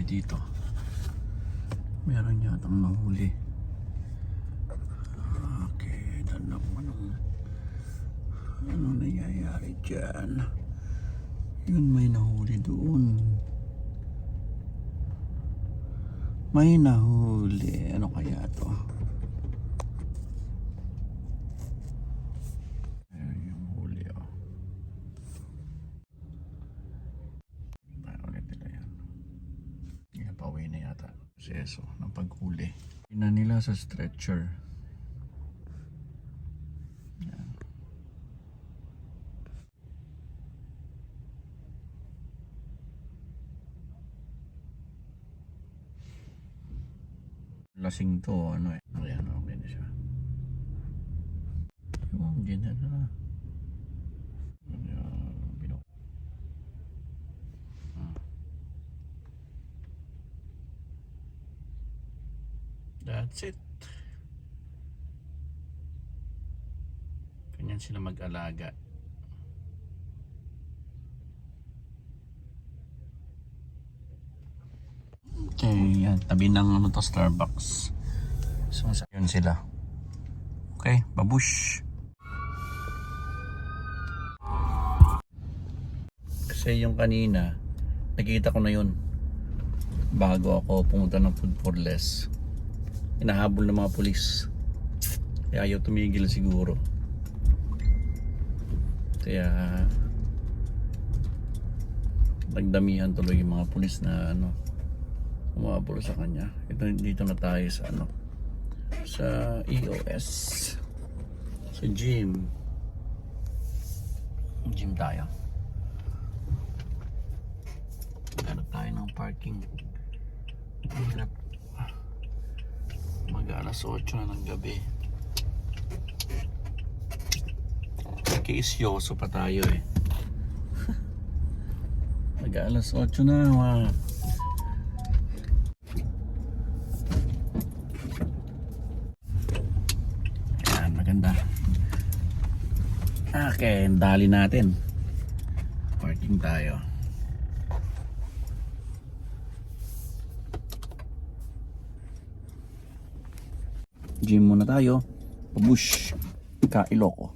dito. Meron yatang nahuli. Okay, tanong ano nangyayari dyan. Yun, may nahuli doon. May nahuli. Ano kaya to? Ayun yung huli, oh. Ulit nila yan. Pauwi na yata. Proseso ng paghuli. Ina nila sa stretcher. Yan. Lasing to, ano eh. Ayan, okay na siya. Yung ganyan na. That's it. Ganyan sila mag-alaga. Okay, yan. Tabi ng ano to, Starbucks. So, yun sila. Okay, babush. Kasi yung kanina, nakita ko na yun. Bago ako pumunta ng Food for Less. Hinahabol ng mga pulis. Kaya ayaw tumigil siguro. Kaya nagdamihan tuloy yung mga pulis na ano, umabol sa kanya. Ito, dito na tayo sa ano, sa EOS, sa gym tayo. Hanap tayo ng parking. Hirap mag alas 8 na ng gabi. Kiisyoso pa tayo eh. Mag alas 8 na, mga ayan, maganda. Okay, dali natin. Parking tayo. Gym muna tayo. Pabush. Ka Iloko.